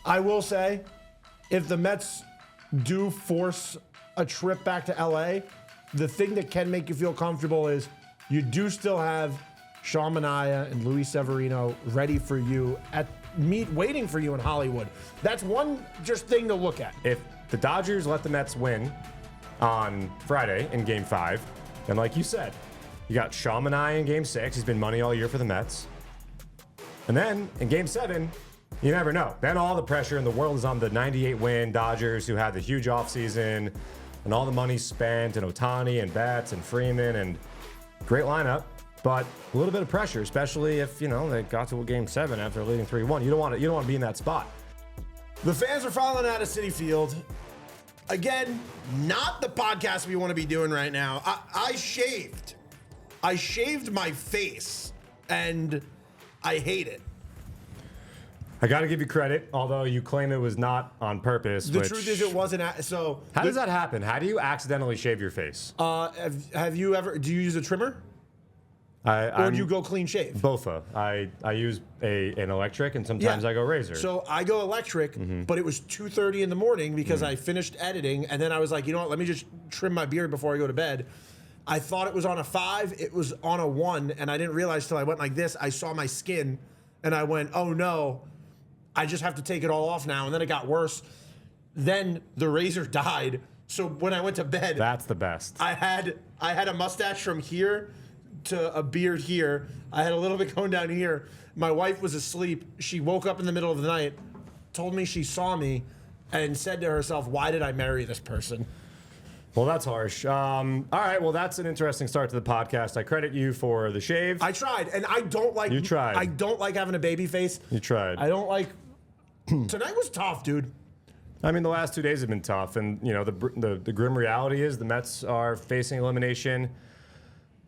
I will say, if the Mets do force a trip back to LA, the thing that can make you feel comfortable is you do still have Sean Manaea and Luis Severino ready for you waiting for you in Hollywood. That's one just thing to look at. If the Dodgers let the Mets win on Friday in Game 5, then like you said, you got Sean Manaea in Game 6. He's been money all year for the Mets. And then in Game 7, you never know. Then all the pressure in the world is on the 98-win Dodgers, who had the huge offseason and all the money spent, and Ohtani and Betts and Freeman, and great lineup. But a little bit of pressure, especially if, they got to a Game 7 after leading 3-1. You don't want to be in that spot. The fans are falling out of Citi Field. Again, not the podcast we want to be doing right now. I shaved my face, and I hate it. I got to give you credit, although you claim it was not on purpose. The truth is, it wasn't. How does that happen? How do you accidentally shave your face? Have you ever? Do you use a trimmer? Or do you go clean shave? Both. I use an electric, and sometimes I go razor. So I go electric, but it was 2:30 in the morning because I finished editing, and then I was like, you know what? Let me just trim my beard before I go to bed. I thought it was on a 5. It was on a 1, and I didn't realize till I went like this. I saw my skin, and I went, oh no, I just have to take it all off now. And then it got worse. Then the razor died. So when I went to bed, that's the best. I had a mustache from here to a beard here. I had a little bit going down here. My wife was asleep. She woke up in the middle of the night, told me she saw me, and said to herself, why did I marry this person? Well, that's harsh. All right, well, that's an interesting start to the podcast. I credit you for the shave. I tried, and I don't like... You tried. I don't like having a baby face. You tried. I don't like... Tonight was tough, dude. I mean, the last 2 days have been tough, and, the grim reality is the Mets are facing elimination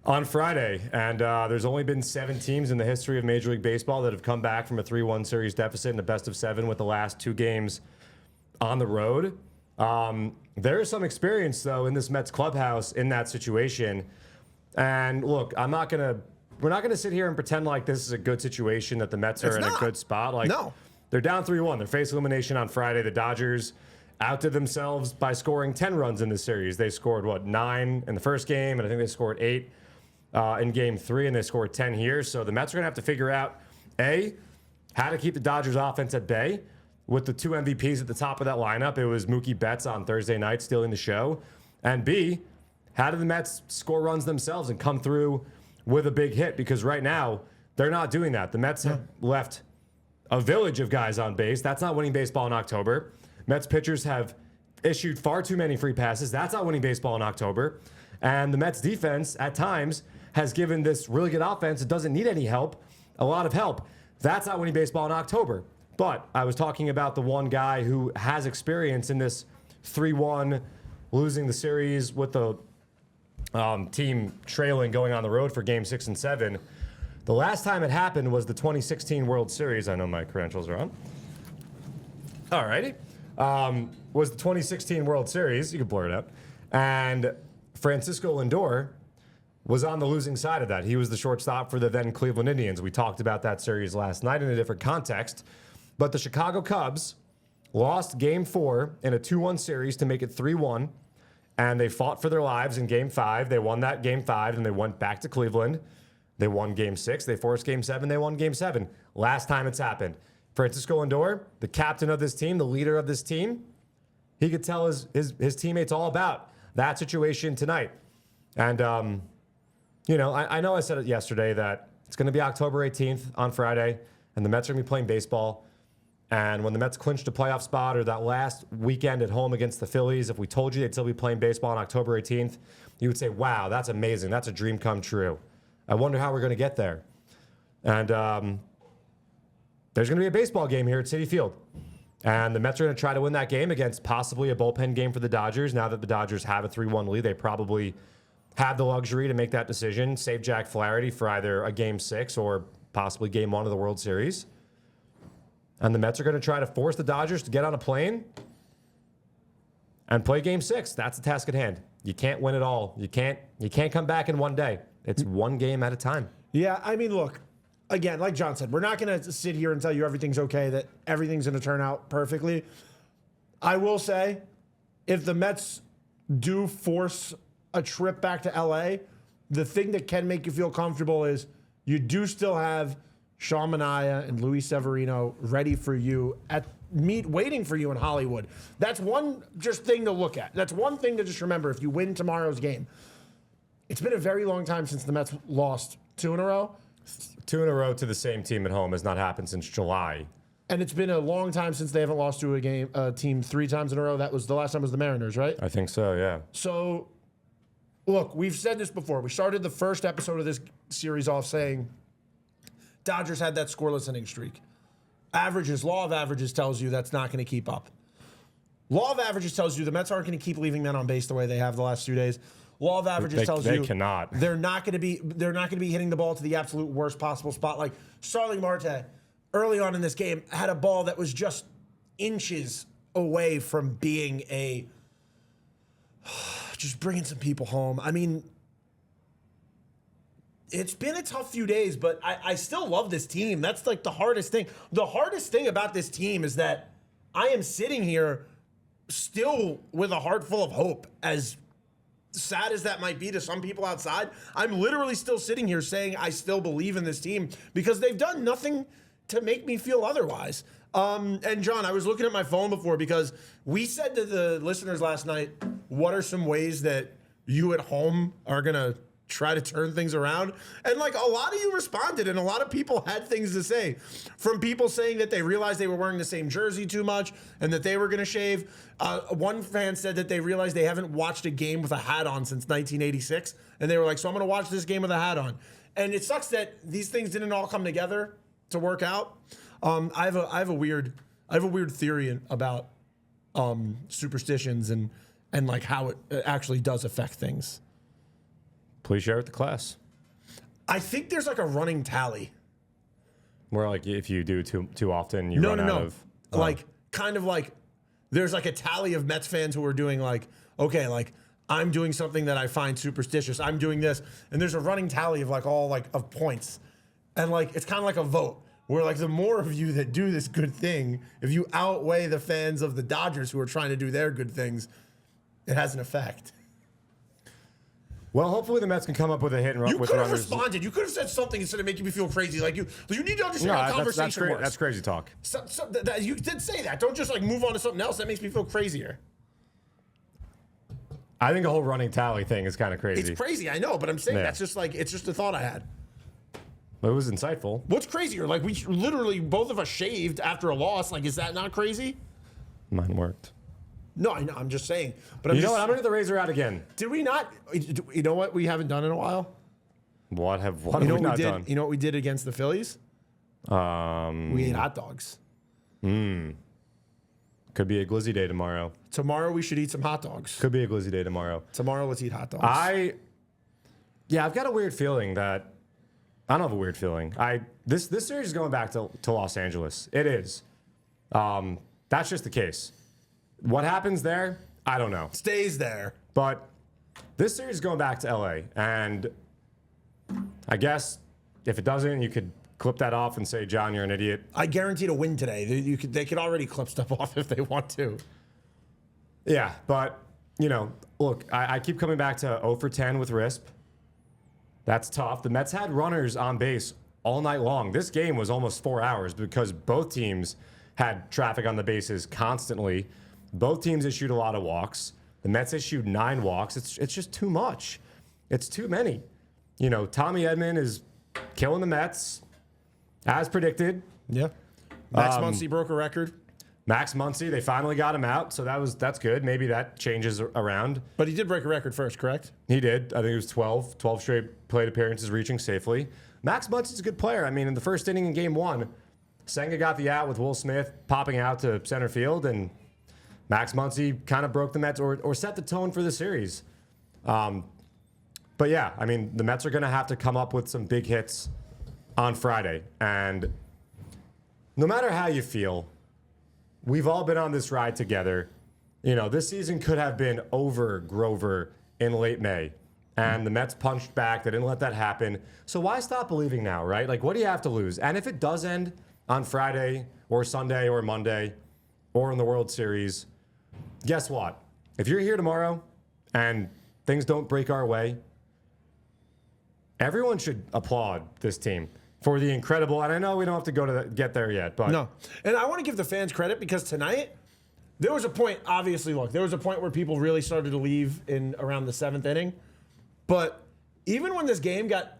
on Friday, and there's only been 7 teams in the history of Major League Baseball that have come back from a 3-1 series deficit in a best-of-7 with the last 2 games on the road. There is some experience, though, in this Mets clubhouse in that situation. And look, we're not gonna sit here and pretend like this is a good situation, that the Mets are in a good spot. No. They're down 3-1. They're facing elimination on Friday. The Dodgers outdid themselves by scoring 10 runs in this series. They scored, 9 in the first game, and I think they scored 8 in Game 3, and they scored 10 here. So the Mets are going to have to figure out, A, how to keep the Dodgers offense at bay. With the 2 MVPs at the top of that lineup, it was Mookie Betts on Thursday night stealing the show. And B, how do the Mets score runs themselves and come through with a big hit? Because right now, they're not doing that. The Mets have left a village of guys on base. That's not winning baseball in October. Mets pitchers have issued far too many free passes. That's not winning baseball in October. And the Mets defense, at times, has given this really good offense that doesn't need any help a lot of help. That's not winning baseball in October. But I was talking about the one guy who has experience in this 3-1, losing the series with the team trailing going on the road for Game 6 and 7. The last time it happened was the 2016 World Series. I know my credentials are on. All righty. Was the 2016 World Series. You can blur it out. And Francisco Lindor was on the losing side of that. He was the shortstop for the then Cleveland Indians. We talked about that series last night in a different context. But the Chicago Cubs lost Game 4 in a 2-1 series to make it 3-1. And they fought for their lives in Game 5. They won that Game 5, and they went back to Cleveland. They won Game 6. They forced Game 7. They won Game 7. Last time it's happened. Francisco Lindor, the captain of this team, the leader of this team, he could tell his teammates all about that situation tonight. And, I know I said it yesterday that it's going to be October 18th on Friday, and the Mets are going to be playing baseball. And when the Mets clinched a playoff spot, or that last weekend at home against the Phillies, if we told you they'd still be playing baseball on October 18th, you would say, wow, that's amazing. That's a dream come true. I wonder how we're going to get there. And there's going to be a baseball game here at Citi Field. And the Mets are going to try to win that game against possibly a bullpen game for the Dodgers. Now that the Dodgers have a 3-1 lead, they probably have the luxury to make that decision, save Jack Flaherty for either a Game 6 or possibly Game 1 of the World Series. And the Mets are going to try to force the Dodgers to get on a plane and play Game 6. That's the task at hand. You can't win it all. You can't come back in one day. It's one game at a time. Yeah, I mean, look, again, like John said, we're not going to sit here and tell you everything's okay, that everything's going to turn out perfectly. I will say, if the Mets do force a trip back to LA, the thing that can make you feel comfortable is you do still have Sean Manaea and Luis Severino ready for you waiting for you in Hollywood. That's one just thing to look at. That's one thing to just remember if you win tomorrow's game. It's been a very long time since the Mets lost 2 in a row. 2 in a row to the same team at home has not happened since July. And it's been a long time since they haven't lost to a team 3 times in a row. That was the last time was the Mariners, right? I think so, yeah. So, look, we've said this before. We started the first episode of this series off saying Dodgers had that scoreless inning streak. Law of averages tells you that's not going to keep up. Law of averages tells you the Mets aren't going to keep leaving men on base the way they have the last 2 days. Law of averages tells you cannot. They're not going to be hitting the ball to the absolute worst possible spot. Like Starling Marte, early on in this game, had a ball that was just inches away from being just bringing some people home. I mean, it's been a tough few days, but I still love this team. That's like the hardest thing. The hardest thing about this team is that I am sitting here still with a heart full of hope. As sad as that might be to some people outside, I'm literally still sitting here saying I still believe in this team because they've done nothing to make me feel otherwise. And John, I was looking at my phone before because we said to the listeners last night, what are some ways that you at home are going to try to turn things around? And like a lot of you responded and a lot of people had things to say, from people saying that they realized they were wearing the same jersey too much and that they were going to shave. One fan said that they realized they haven't watched a game with a hat on since 1986. And they were like, so I'm going to watch this game with a hat on. And it sucks that these things didn't all come together to work out. I have a weird theory about superstitions and like how it actually does affect things. Please share with the class. I think there's like a running tally. Where like if you do too often, you run out of... Like kind of like there's like a tally of Mets fans who are doing like, okay, like I'm doing something that I find superstitious. I'm doing this. And there's a running tally of like all like of points. And like it's kind of like a vote where like the more of you that do this good thing, if you outweigh the fans of the Dodgers who are trying to do their good things, it has an effect. Well, hopefully the Mets can come up with a hit and run with runners. You could have responded. You could have said something instead of making me feel crazy. Like you need to understand how conversation works. That's crazy talk. You did say that. Don't just like move on to something else. That makes me feel crazier. I think the whole running tally thing is kind of crazy. It's crazy, I know, but I'm saying that's just like it's just a thought I had. But it was insightful. What's crazier? Like we literally both of us shaved after a loss. Like is that not crazy? Mine worked. No, I know. I'm just saying. But you know what? I'm gonna get the razor out again. Did we not? You know what we haven't done in a while? What have we not done? You know what we did against the Phillies? We ate hot dogs. Could be a glizzy day tomorrow. Tomorrow we should eat some hot dogs. Could be a glizzy day tomorrow. Tomorrow let's eat hot dogs. I've got a weird feeling that I don't have a weird feeling. This series is going back to Los Angeles. It is. That's just the case. What happens there, I don't know. Stays there. But this series is going back to LA. And I guess if it doesn't, you could clip that off and say, John, you're an idiot. I guaranteed a win today. They could already clip stuff off if they want to. Yeah, but, look, I keep coming back to 0 for 10 with RISP. That's tough. The Mets had runners on base all night long. This game was almost 4 hours because both teams had traffic on the bases constantly. Both teams issued a lot of walks. The Mets issued 9 walks. It's just too much. It's too many. Tommy Edman is killing the Mets, as predicted. Yeah. Max Muncy broke a record. Max Muncy, they finally got him out, so that's good. Maybe that changes around. But he did break a record first, correct? He did. I think it was 12 straight plate appearances reaching safely. Max Muncy's a good player. I mean, in the first inning in Game 1, Senga got the out with Will Smith popping out to center field, and Max Muncy kind of broke the Mets or set the tone for the series. But yeah, I mean, the Mets are going to have to come up with some big hits on Friday. And no matter how you feel, we've all been on this ride together. This season could have been over Grover in late May. And the Mets punched back. They didn't let that happen. So why stop believing now, right? Like, what do you have to lose? And if it does end on Friday or Sunday or Monday or in the World Series, guess what? If you're here tomorrow and things don't break our way, everyone should applaud this team for the incredible. And I know we don't have to get there yet, but no. And I want to give the fans credit because tonight there was a point. Obviously, look, there was a point where people really started to leave in around the 7th inning. But even when this game got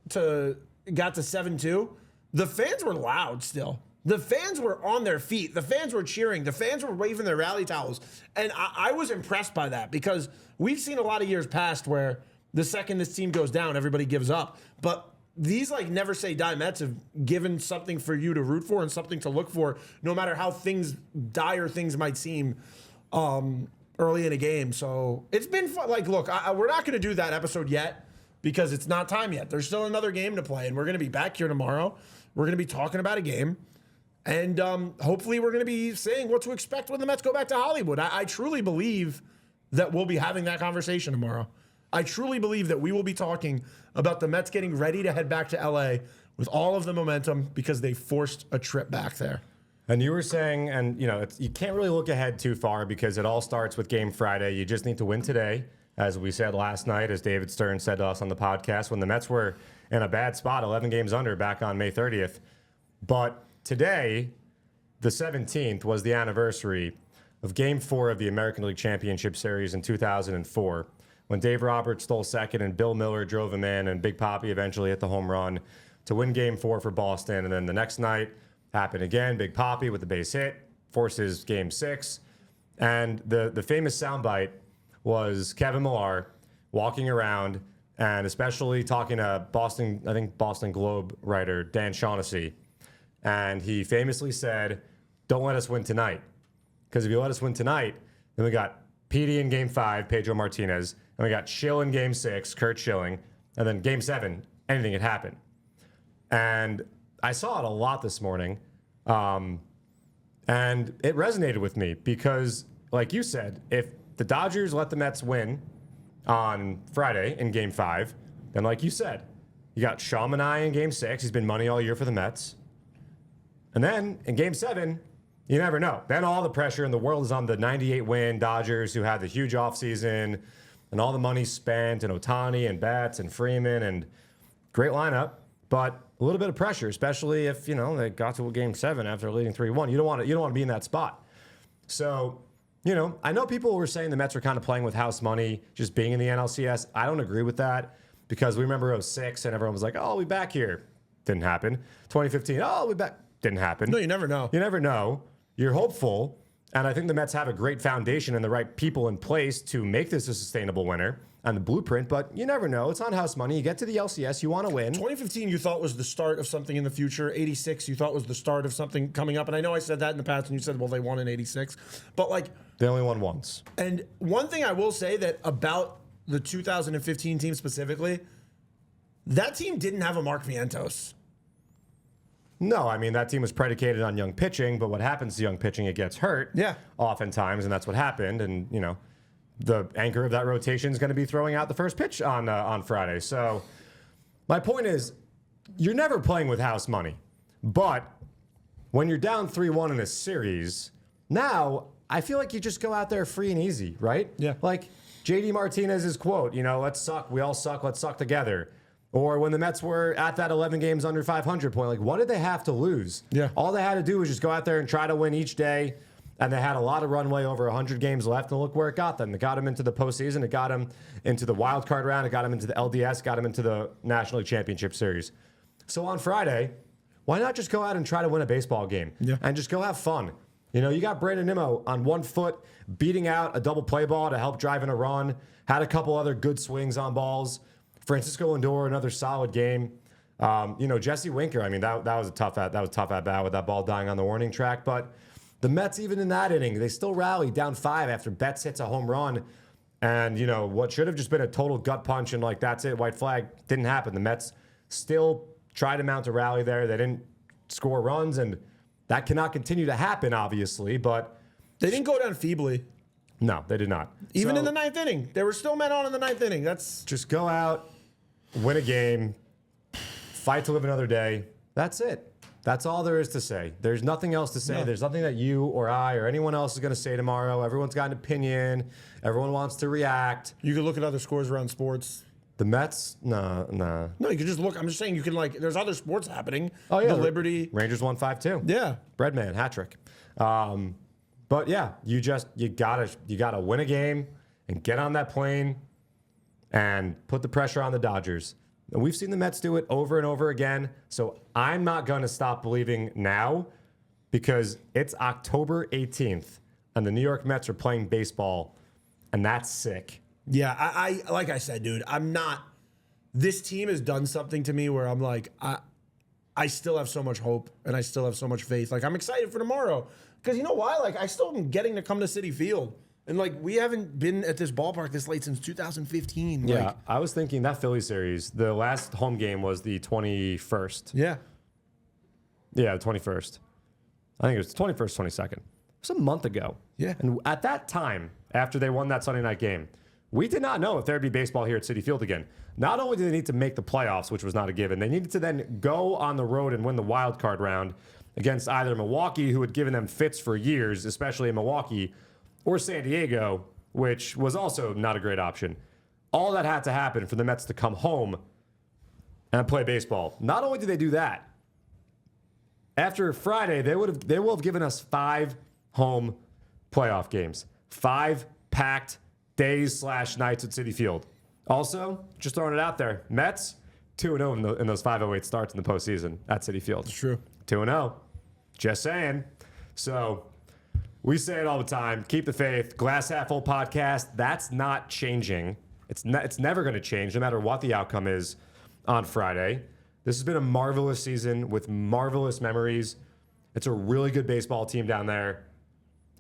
to 7-2, the fans were loud still. The fans were on their feet. The fans were cheering. The fans were waving their rally towels. And I was impressed by that because we've seen a lot of years past where the second this team goes down, everybody gives up. But these like never say die Mets have given something for you to root for and something to look for, no matter how dire things might seem early in a game. So it's been fun. Like, look, we're not going to do that episode yet because it's not time yet. There's still another game to play, and we're going to be back here tomorrow. We're going to be talking about a game, and hopefully we're going to be saying what to expect when the Mets go back to Hollywood. I truly believe that we'll be having that conversation tomorrow. I truly believe that we will be talking about the Mets getting ready to head back to L.A. with all of the momentum because they forced a trip back there. And you were saying, and you know, you can't really look ahead too far because it all starts with Game Friday. You just need to win today, as we said last night, as David Stern said to us on the podcast, when the Mets were in a bad spot, 11 games under back on May 30th. But today, the 17th, was the anniversary of Game 4 of the American League Championship Series in 2004, when Dave Roberts stole second and Bill Miller drove him in, and Big Papi eventually hit the home run to win Game 4 for Boston. And then the next night, happened again. Big Papi with the base hit forces Game 6. And the famous soundbite was Kevin Millar walking around and especially talking to Boston Globe writer Dan Shaughnessy. And he famously said, "Don't let us win tonight. Because if you let us win tonight, then we got Petey in Game 5, Pedro Martinez. And we got Schill in Game 6, Kurt Schilling. And then Game 7, anything could happen." And I saw it a lot this morning, and it resonated with me because, like you said, if the Dodgers let the Mets win on Friday in Game 5, then like you said, you got Shamani in Game 6. He's been money all year for the Mets. And then in Game 7, you never know. Then all the pressure in the world is on the 98-win Dodgers who had the huge offseason and all the money spent, and Ohtani and Betts and Freeman, and great lineup. But a little bit of pressure, especially if, you know, they got to a Game 7 after leading 3-1. You don't want to be in that spot. So, you know, I know people were saying the Mets are kind of playing with house money, just being in the NLCS. I don't agree with that because we remember 06 and everyone was like, "Oh, we back here." Didn't happen. 2015, "Oh, we back." Didn't happen. No, you never know. You never know. You're hopeful. And I think the Mets have a great foundation and the right people in place to make this a sustainable winner and the blueprint, but you never know. It's on house money. You get to the LCS, you want to win. 2015 you thought was the start of something in the future. 86 you thought was the start of something coming up. And I know I said that in the past and you said, well, they won in 86. But like... They only won once. And one thing I will say that about the 2015 team specifically, that team didn't have a Mark Vientos. No, I mean, that team was predicated on young pitching, but what happens to young pitching, it gets hurt. Yeah. Oftentimes, and that's what happened. And, you know, the anchor of that rotation is going to be throwing out the first pitch on Friday. So my point is, you're never playing with house money. But when you're down 3-1 in a series, now I feel like you just go out there free and easy, right? Yeah. Like JD Martinez's quote, you know, "Let's suck. We all suck. Let's suck together." Or when the Mets were at that 11 games under 500 point, like, what did they have to lose? Yeah. All they had to do was just go out there and try to win each day. And they had a lot of runway, over 100 games left. And look where it got them. It got them into the postseason. It got them into the wild card round. It got them into the LDS. Got them into the National League Championship Series. So on Friday, why not just go out and try to win a baseball game? Yeah. And just go have fun. You know, you got Brandon Nimmo on 1 foot, beating out a double play ball to help drive in a run. Had a couple other good swings on balls. Francisco Lindor, another solid game. You know, Jesse Winker, I mean, that was a tough at bat with that ball dying on the warning track. But the Mets, even in that inning, they still rallied down 5 after Betts hits a home run. And, you know, what should have just been a total gut punch and like, that's it, white flag, didn't happen. The Mets still tried to mount a rally there. They didn't score runs, and that cannot continue to happen, obviously. But they didn't go down feebly. No, they did not. Even in the ninth inning. There were still men on in the ninth inning. That's just go out, win a game, fight to live another day. That's it. That's all there is to say. There's nothing else to say. No. There's nothing that you or I or anyone else is going to say tomorrow. Everyone's got an opinion. Everyone wants to react. You can look at other scores around sports. The Mets? Nah. No, you can just look. I'm just saying you can, like, there's other sports happening. Oh, yeah. The Liberty. Rangers won 5-2. Yeah. Breadman, hat trick. But yeah, you gotta win a game and get on that plane and put the pressure on the Dodgers. And we've seen the Mets do it over and over again. So I'm not going to stop believing now because it's October 18th and the New York Mets are playing baseball, and that's sick. Yeah, I like I said, dude, I'm not. This team has done something to me where I'm like, I still have so much hope and I still have so much faith. Like, I'm excited for tomorrow because you know why? Like, I still am getting to come to Citi Field. And, like, we haven't been at this ballpark this late since 2015. Yeah, like, I was thinking that Philly series, the last home game was the 21st. Yeah. Yeah, the 21st. I think it was the 21st, 22nd. It was a month ago. Yeah. And at that time, after they won that Sunday night game, we did not know if there'd be baseball here at Citi Field again. Not only did they need to make the playoffs, which was not a given, they needed to then go on the road and win the wild card round against either Milwaukee, who had given them fits for years, especially in Milwaukee, or San Diego, which was also not a great option. All that had to happen for the Mets to come home and play baseball. Not only did they do that, after Friday, they will have given us 5 home playoff games. 5 packed days/nights at Citi Field. Also, just throwing it out there, Mets 2-0 in those 508 starts in the postseason at Citi Field. It's true. 2-0. Just saying. So we say it all the time. Keep the faith. Glass half full podcast. That's not changing. It's never going to change, no matter what the outcome is on Friday. This has been a marvelous season with marvelous memories. It's a really good baseball team down there.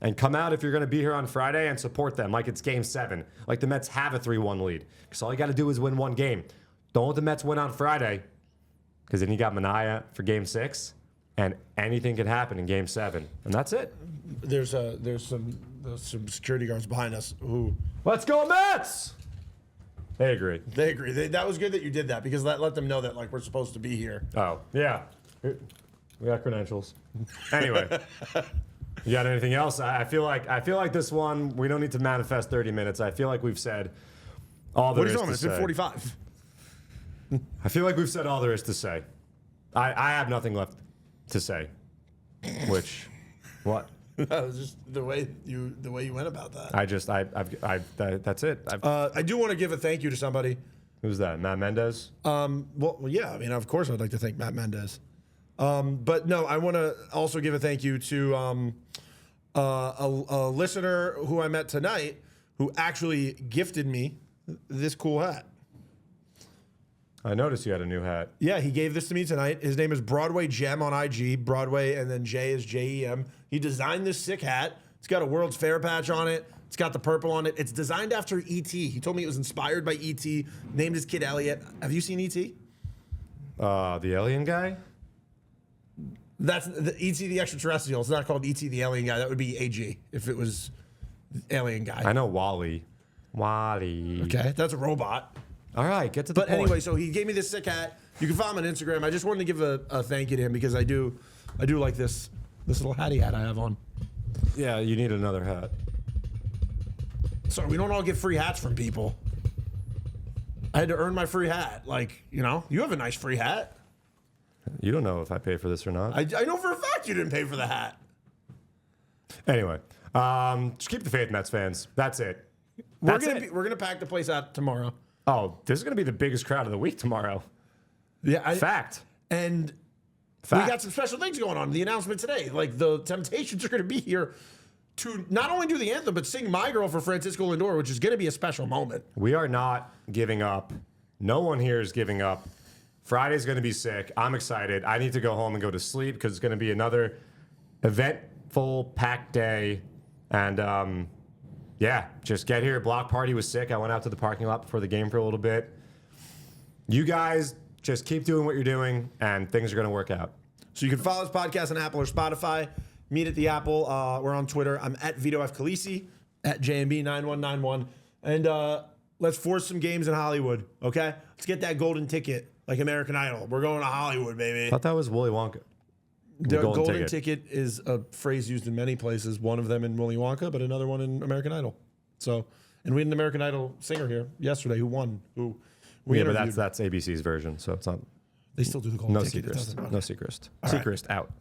And come out if you're going to be here on Friday and support them like it's Game 7. Like the Mets have a 3-1 lead. Because all you got to do is win one game. Don't let the Mets win on Friday. Because then you got Mania for Game 6. And anything could happen in Game 7. And that's it. There's some security guards behind us who... Let's go Mets! They agree. They agree. That was good that you did that because that let them know that, like, we're supposed to be here. Oh, yeah. We got credentials. Anyway. You got anything else? I feel like this one, we don't need to manifest 30 minutes. I feel like we've said all there is to say. What are you talking about? It's been 45. I feel like we've said all there is to say. I have nothing left to say. Which, what? That was just the way you went about that. That's it. I do want to give a thank you to somebody. Who's that? Matt Mendez? Well, yeah. I mean, of course, I'd like to thank Matt Mendez. But no, I want to also give a thank you to a listener who I met tonight who actually gifted me this cool hat. I noticed you had a new hat. Yeah, he gave this to me tonight. His name is Broadway Gem on IG. Broadway and then J is Jem. He designed this sick hat. It's got a World's Fair patch on it. It's got the purple on it. It's designed after E.T. He told me it was inspired by E.T. Named his kid Elliot. Have you seen E.T.? The alien guy? That's the E.T. the extraterrestrial. It's not called E.T. the alien guy. That would be A.G. if it was alien guy. I know Wally. Okay, that's a robot. All right, get to the point. But anyway, so he gave me this sick hat. You can follow him on Instagram. I just wanted to give a thank you to him because I do like this little hattie hat I have on. Yeah, you need another hat. Sorry, we don't all get free hats from people. I had to earn my free hat. Like, you have a nice free hat. You don't know if I paid for this or not. I know for a fact you didn't pay for the hat. Anyway, just keep the faith, Mets fans. That's it. We're gonna pack the place out tomorrow. Oh, this is gonna be the biggest crowd of the week tomorrow. Yeah, fact. And we got some special things going on. The announcement today, like the Temptations are gonna be here to not only do the anthem but sing "My Girl" for Francisco Lindor, which is gonna be a special moment. We are not giving up. No one here is giving up. Friday's going to be sick. I'm excited. I need to go home and go to sleep because it's going to be another eventful, packed day. And, yeah, just get here. Block party was sick. I went out to the parking lot before the game for a little bit. You guys just keep doing what you're doing, and things are going to work out. So you can follow this podcast on Apple or Spotify. Meet at the Apple. We're on Twitter. I'm at Vito F. Khaleesi. at JMB9191. And let's force some games in Hollywood, okay? Let's get that golden ticket like American Idol. We're going to Hollywood, baby. I thought that was Willy Wonka. The golden ticket is a phrase used in many places. One of them in Willy Wonka, but another one in American Idol. So, and we had an American Idol singer here yesterday who won. Who we Yeah, but interviewed. that's ABC's version, so it's not. They still do the golden ticket. No secret. Secret out.